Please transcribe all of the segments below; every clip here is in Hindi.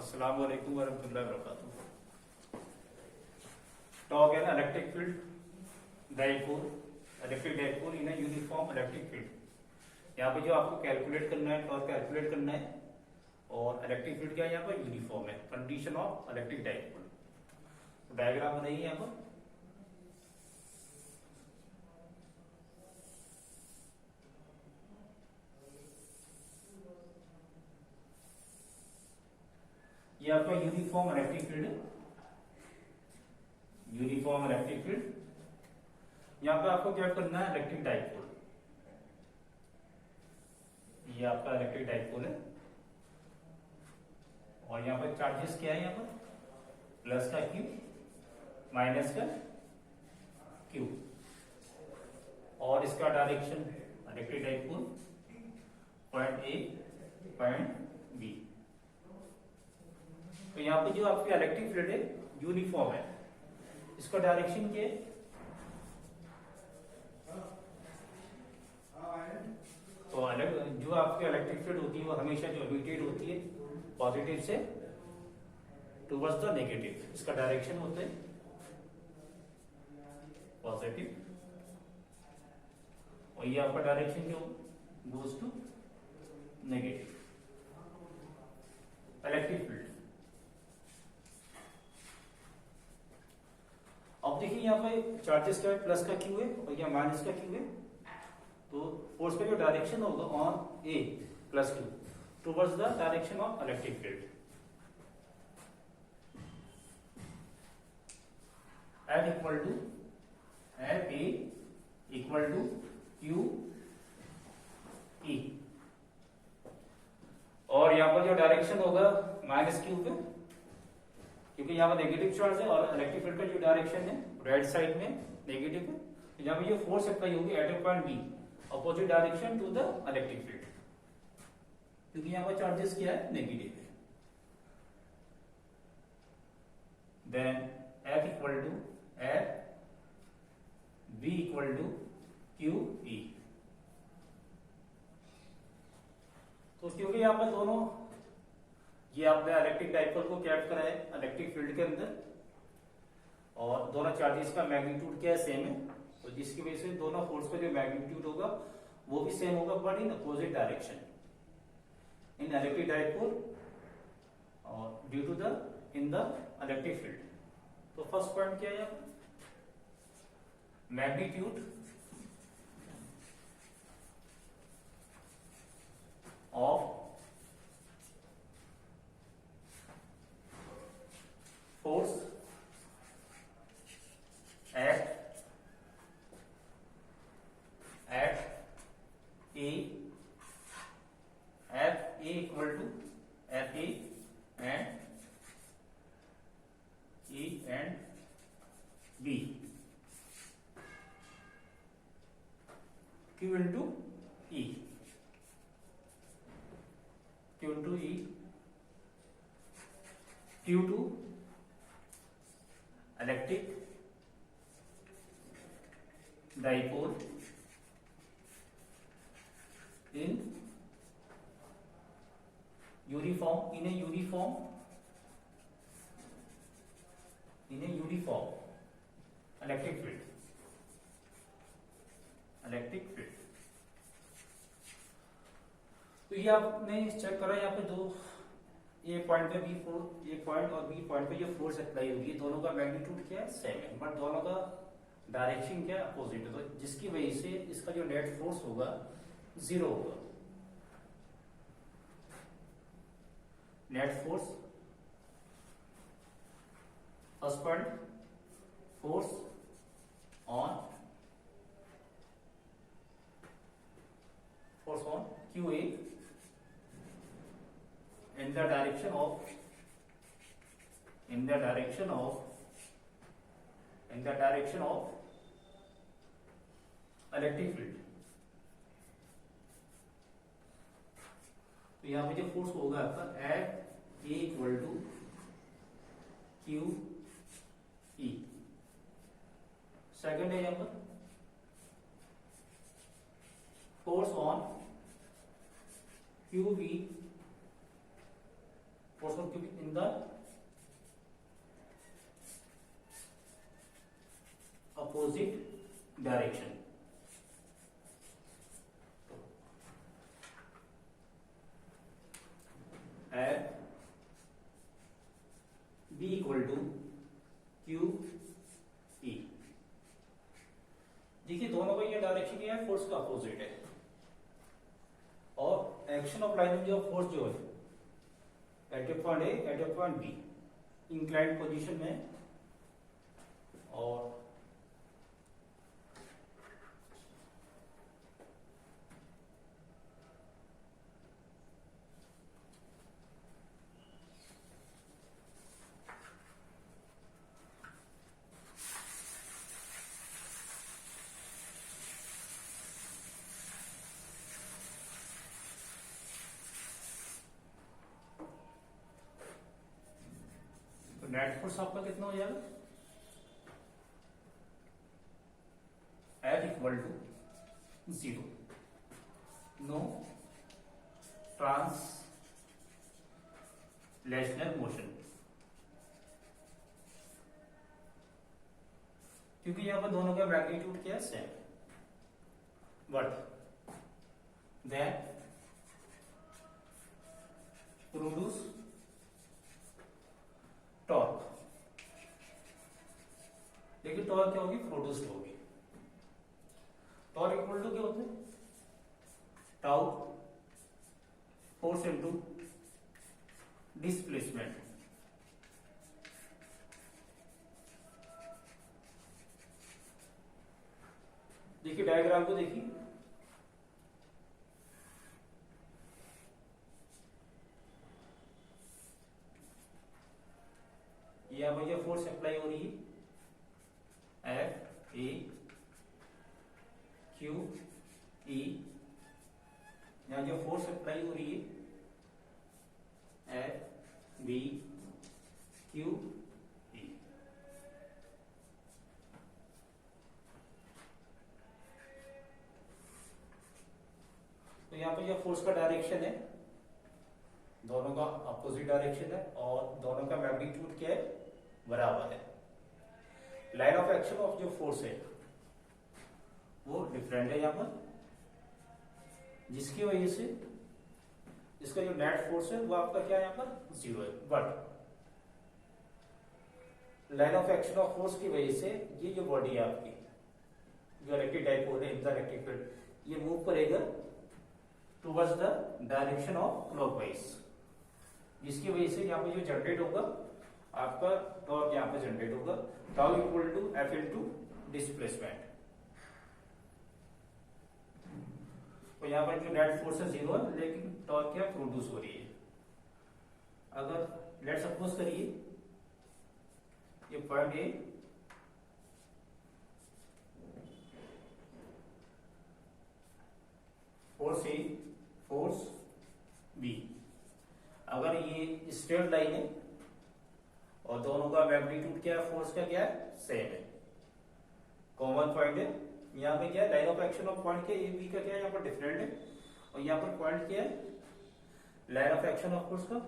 अस्सलाम वालेकुम वरहमतुल्लाहि वबरकातुहू। Torque an electric field dipole, electric dipole in a uniform electric field. यहाँ पे जो आपको कैलकुलेट करना है, टॉर्क कैलकुलेट करना है, और इलेक्ट्रिक फील्ड क्या है यहाँ पर यूनिफॉर्म है, कंडीशन ऑफ इलेक्ट्रिक डाइपोल। तो डायग्राम बनाइए यहाँ पर। ये आपका यूनिफॉर्म इलेक्ट्रिक फील्ड है, यूनिफॉर्म इलेक्ट्रिक फील्ड। यहाँ पे आपको क्या करना है, इलेक्ट्रिक डाइपोल। ये आपका इलेक्ट्रिक डाइपोल है, और यहाँ पर चार्जेस क्या है, यहाँ पर प्लस का क्यू, माइनस का क्यू, और इसका direction electric dipole point A point B. तो यहाँ पे जो आपकी इलेक्ट्रिक फील्ड है यूनिफॉर्म है, इसका डायरेक्शन क्या है, तो अलग जो आपकी इलेक्ट्रिक फील्ड होती है वो हमेशा जो एमिटेड होती है पॉजिटिव से टुवर्ड्स द नेगेटिव, इसका डायरेक्शन होता है पॉजिटिव, और ये आपका डायरेक्शन जो goes to negative electric field. अब देखिए यहाँ पे चार्जेस का प्लस का क्यू है और यहाँ माइनस का क्यू है, तो फोर्स का जो डायरेक्शन होगा on A plus Q towards the direction of electric field. F A equal to Q E, और यहाँ पर जो डायरेक्शन होगा माइनस क्यू पे, क्योंकि यहाँ पर नेगेटिव चार्ज है और इलेक्ट्रिक फील्ड का जो डायरेक्शन है राइट साइड में नेगेटिव है, तो यहाँ पे जो फोर्स अप्लाई होगी at A point B opposite direction to the electric field, क्योंकि यहाँ पर चार्जेस क्या है, नेगेटिव है। Then F equal to F B equal to Q E. तो क्योंकि यहाँ पर दोनों ये आपने इलेक्ट्रिक डाइपोल को कैप्ट करा है इलेक्ट्रिक फील्ड के अंदर, और दोनों चार्जेस का मैग्नीट्यूड क्या है, सेम है, तो जिसकी वजह से दोनों फोर्स का जो मैग्नीट्यूड होगा वो भी सेम होगा, but in opposite direction in electric dipole और due to the in the electric field. तो फर्स्ट पॉइंट क्या है, magnitude of force at a, F A equal to F A and B, Q into E, Q into E, Q to electric dipole in uniform in a uniform electric field तो ये आपने चेक करा, यहाँ पे दो ए पॉइंट पे बी फोर्स, ए पॉइंट और बी पॉइंट पे जो फोर्स अप्लाई होगी दोनों का मैग्नीट्यूड क्या है, सेम है, बट दोनों का डायरेक्शन क्या है, अपोजिट है, तो जिसकी वजह से इसका जो नेट फोर्स होगा जीरो होगा। Net force first point, force on Q A in the direction of electric field. तो यहाँ पे जो फोर्स होगा आपका F A equal to Q E, second है यहाँ पर force on QV force will be in the opposite direction. F B equal to Q E. देखिए दोनों का ये डायरेक्शन क्या है, फोर्स का अपोजिट है, और एक्शन ऑफ लाइन जो फोर्स जो है at A point A at A point B inclined position में, और नेट फोर्स आपका कितना हो जाएगा, F equal to 0, no translational motion, क्योंकि यहां पर दोनों का मैग्नीट्यूड क्या है, same, but then produce torque. देखिए टॉर्क क्या होगी, प्रोड्यूस्ड होगी। टॉर्क इक्वल टू क्या होता है, टाउ फोर्स इनटू डिस्प्लेसमेंट। देखिए डायग्राम को देखिए, यहां पर ये फोर्स अप्लाई हो रही है, एफ ए क्यू ई, यहां जो फोर्स अप्लाई हो रही है एफ बी क्यू ई। तो यहां पर जो फोर्स का डायरेक्शन है दोनों का अपोजिट डायरेक्शन है, और दोनों का मैग्नीट्यूड क्या है, बराबर है। लाइन ऑफ एक्शन ऑफ जो फोर्स है वो डिफरेंट है यहां पर, जिसकी वजह से इसका जो नेट फोर्स है वो आपका क्या है, यहां पर 0 है, but line of action of force की वजह से ये जो बॉडी है आपकी, जो इलेक्ट्रिक डाइपोल है, इनका इलेक्ट्रिक फील्ड, ये मूव करेगा towards the direction of clockwise, जिसकी वजह से यहाँ पे जो जनरेट होगा आपका टॉर्क यहाँ पे जनरेट होगा, tau equal to F into displacement. तो यहाँ पर जो नेट फोर्स है 0 है, लेकिन टॉर्क क्या प्रोड्यूस हो रही है। अगर लेट सपोज करिए ये point A, force A force B, अगर ये स्ट्रेट लाइन है और दोनों का मैग्नीट्यूड क्या है, फोर्स का क्या है, सेम है, कॉमन पॉइंट है, यहाँ पे क्या है, line of action of point के ए बी का क्या है, यहाँ पर डिफरेंट है, और यहाँ पर पॉइंट क्या है, line of action of force का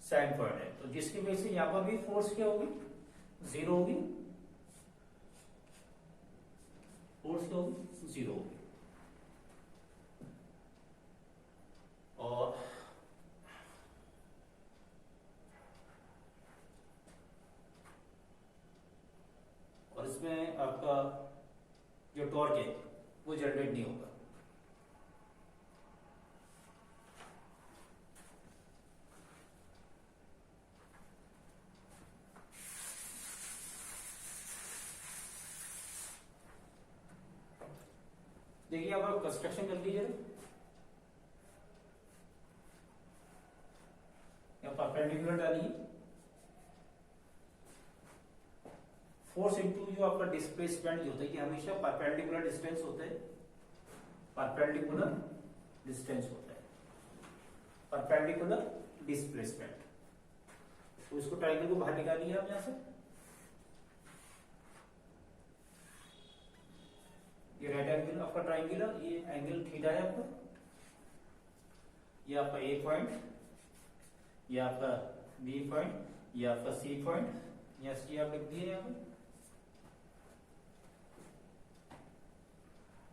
सेम पॉइंट है, तो जिसकी वजह से यहाँ पर भी फोर्स क्या होगी, 0 होगी, फोर्स क्या होगी, 0 होगी। और इसमें आपका जो टॉर्क है वो जनरेट नहीं होगा। देखिए आप कंस्ट्रक्शन कर लीजिए, परपेंडिकुलर डालिए, फोर्स इनटू जो आपका डिस्प्लेसमेंट जो होता है कि हमेशा परपेंडिकुलर डिस्टेंस होता है, परपेंडिकुलर डिस्टेंस होता है, परपेंडिकुलर डिस्प्लेसमेंट। तो इसको ट्रायंगल को बाहर निकालिए आप यहां से, ये राइट एंगल आपका ट्रायंगुलर, ये एंगल थीटा है आपका, ये आपका ए पॉइंट, ये आपका बी पॉइंट, ये आपका सी पॉइंट, या सी आप लिख दिए यहाँ पे।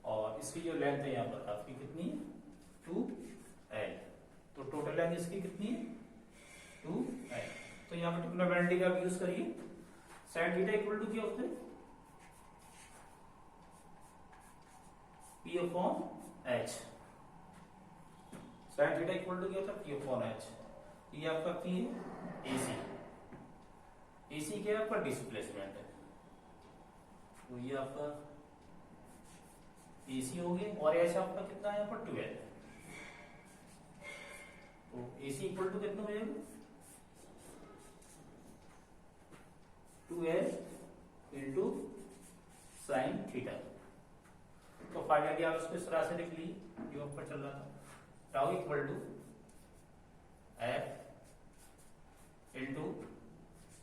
और इसकी जो लेंथ है यहाँ पर आपकी कितनी है 2l, तो टोटल लेंथ इसकी कितनी है 2l। तो यहाँ पर ट्रिग्नोमेट्री का आप यूज करिए। sin थीटा इक्वल टू क्या होता है P upon H। sin theta equal to क्या होता है P अपॉन H। ये आपका P है AC, AC क्या है आपका डिस्प्लेसमेंट है, तो ये आपका AC हो गया। और H आपका कितना है यहाँ पर 12, तो AC इक्वल टू कितना हो जाएगा 2l इंटू साइन थीटा। तो फाइनली आप इसको इस तरह से लिख लीजिए जो आपका चल रहा था, tau equal to F into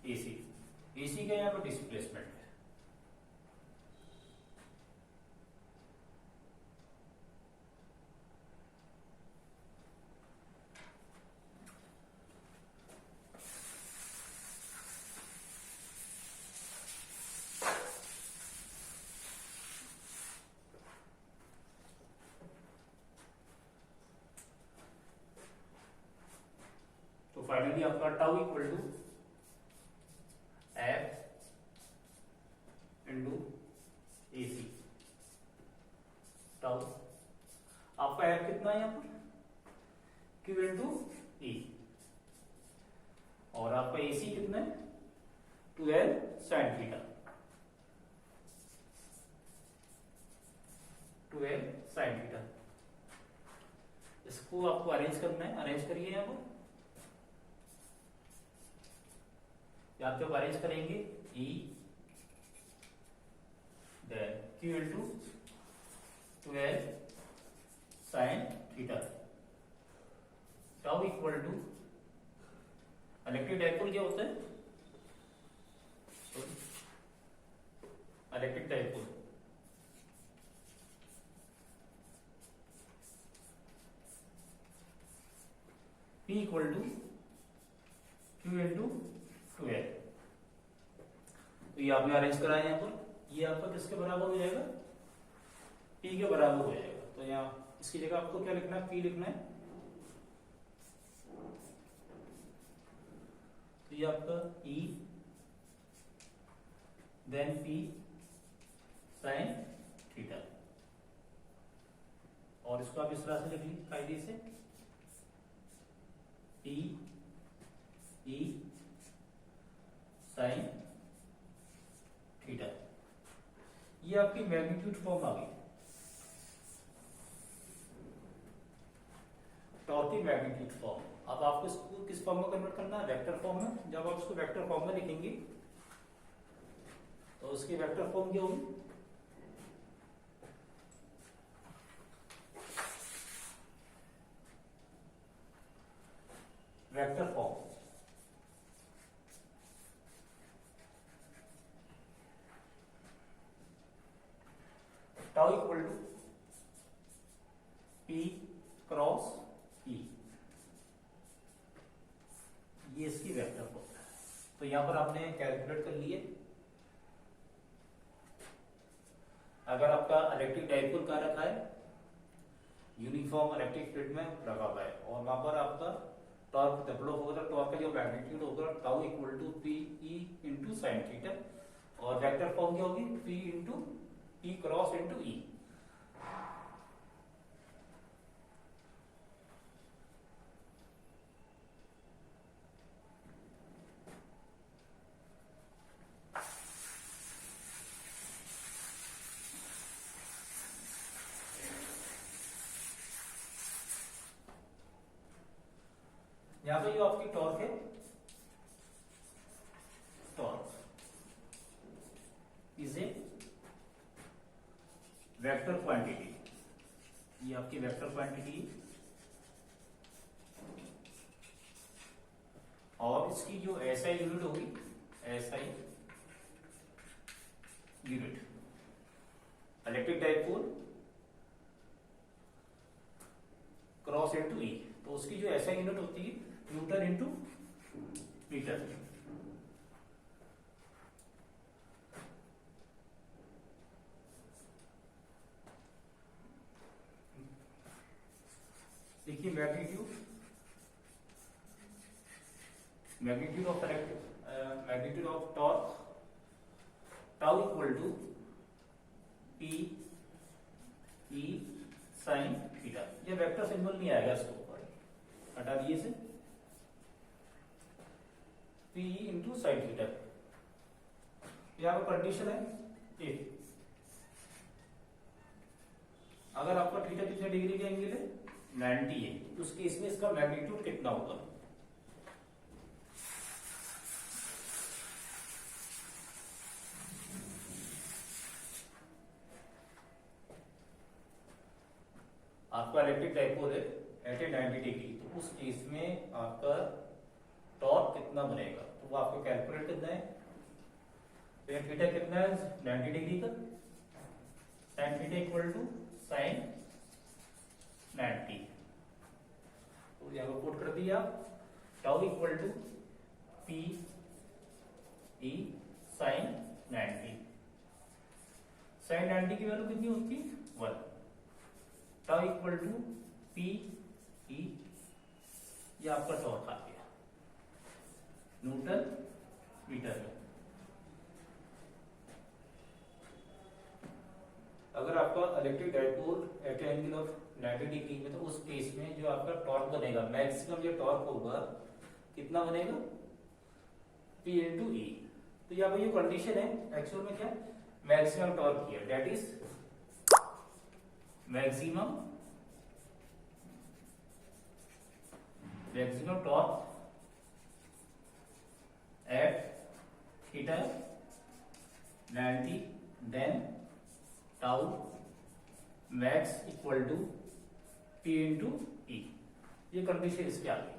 AC। AC का यहाँ पर डिस्प्लेसमेंट है। तो फाइनली आपका tau equal to F into AC। Tau आपका एफ कितना है यहाँ पर Q इंटू E, और आपका AC कितना है 2l sin theta, 2l sin theta. इसको आपको अरेंज करना है, अरेंज करिए यहाँ पर। आप जब अरेंज करेंगे E then Q into 2l sin theta, tau equal to electric dipole क्या होता है electric dipole P equal to Q into 2l। तो ये आपने अरेंज कराया यहाँ पर, ये आपका किसके बराबर हो जाएगा P के बराबर हो जाएगा। तो यहाँ इसकी जगह आपको क्या लिखना है P लिखना है, तो ये आपका E then P sine theta, और इसको आप इस तरह से लिख लीजिए कायदे से P E साइन थीटा। ये आपकी मैग्नीट्यूड फॉर्म आ गई, टॉर्क की मैग्नीट्यूड फॉर्म। अब आपको इसको किस फॉर्म में कन्वर्ट करना है वेक्टर फॉर्म में। जब आप इसको वेक्टर फॉर्म में लिखेंगे तो उसकी वेक्टर फॉर्म क्या होगी vector form tau equal to P cross E, ये इसकी वेक्टर फॉर्म है। तो यहां पर आपने कैलकुलेट कर लिए। अगर आपका इलेक्ट्रिक डाइपोल का रखा है यूनिफॉर्म इलेक्ट्रिक फील्ड में लगा हुआ है, और वहां पर आपका टॉर्क डेवलप होगा, तो टॉर्क का जो मैग्नीट्यूड होगा tau equal to P E into sine theta, और वेक्टर फॉर्म क्या होगी P into P cross into E। यहां पे जो आपकी टॉर्क है, torque is a vector quantity, ये आपकी वेक्टर क्वांटिटी है, और इसकी जो SI यूनिट होगी SI unit electric dipole cross into E, तो उसकी जो SI यूनिट होती है न्यूटन इंटू मीटर। देखिए magnitude of torque tau equal to P E sine theta. ये वेक्टर सिंबल नहीं आएगा इसके ऊपर, हटा दिए से, पी इंटू साइन थीटा। यहाँ पर कंडीशन है ए, अगर आपका थीटा कितने डिग्री का एंगल है 90 है, तो उस केस में इसका मैग्नीट्यूड कितना होगा। आपका इलेक्ट्रिक डाइपोल है एट ए 90 डिग्री, तो उस केस में आपका टॉर्क कितना बनेगा, तो वो आपको कैलकुलेट करना है। तो थीटा कितना है 90 डिग्री का, sine theta equal to sine 90, तो यहाँ पर पुट कर दिया tau equal to P E sine 90। Sine 90 की वैल्यू कितनी होती है 1, tau equal to P E, ये आपका टॉर्क आ गया न्यूटन मीटर में। अगर आपका electric dipole at angle of 90 degree में, तो उस केस में जो आपका टॉर्क बनेगा, मैक्सिमम जो टॉर्क होगा कितना बनेगा P इंटू ई। तो यहाँ पर ये कंडीशन है, एक्चुअल में क्या मैक्सिमम टॉर्क किया, that is maximum torque at theta 90, then tau max equal to P into E. ये कंडीशन इसके आगे।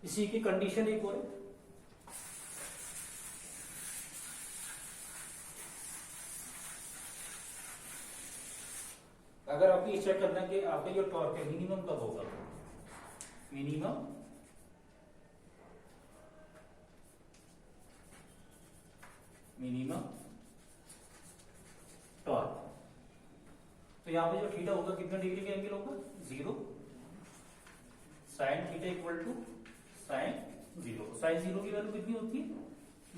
इसी की कंडीशन एक और है, अगर आपको ये चेक करना कि आपका जो टॉर्क है मिनिमम कब होगा, मिनिमम टॉर्क, तो यहां पे जो थीटा होगा कितना डिग्री का एंगल होगा 0, sine theta equal to sine 0। Sine 0 की वैल्यू कितनी होती है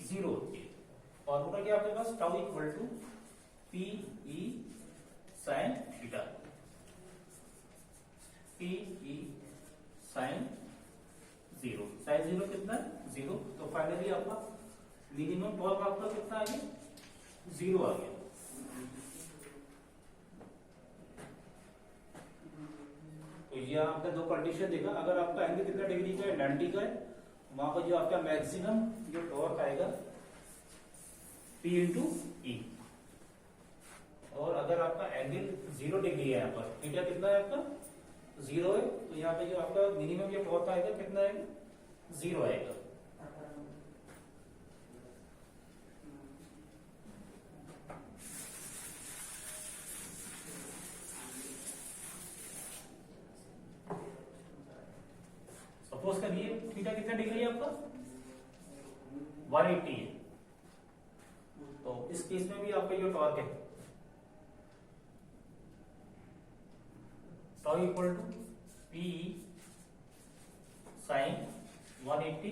0 होती है। फॉर्मूला क्या आपके पास tau equal to P E sine theta, P E sine 0। Sine 0 कितना है 0, तो फाइनली आपका मिनिमम टॉर्क आपका कितना आ गया 0 आ गया। तो ये आपने दो कंडीशन देखा, अगर आपका एंगल कितना डिग्री का है 90 का है, वहां पर जो आपका मैक्सिमम जो टॉर्क आएगा P इंटू ई, और अगर आपका एंगल 0 डिग्री है, यहाँ पर थीटा कितना है आपका 0 है, तो यहाँ पे जो आपका मिनिमम जो टॉर्क आएगा कितना आएगा 0 आएगा। सपोज करिए थीटा कितना डिग्री है आपका 180 है, तो इस केस में भी आपका जो टॉर्क है tau equal to P sine 180,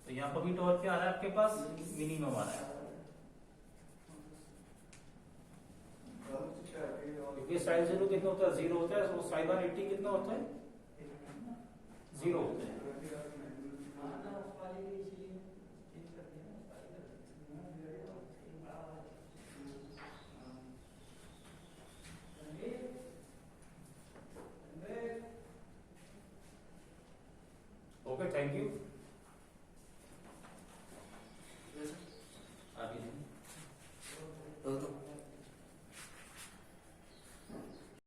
तो यहां पर भी टॉर्क क्या आ रहा है आपके पास मिनिमम आ रहा है, क्योंकि साइन 0 कितना होता है 0 होता है, तो साइन 180 कितना होता है 0 होता है। Okay, thank you.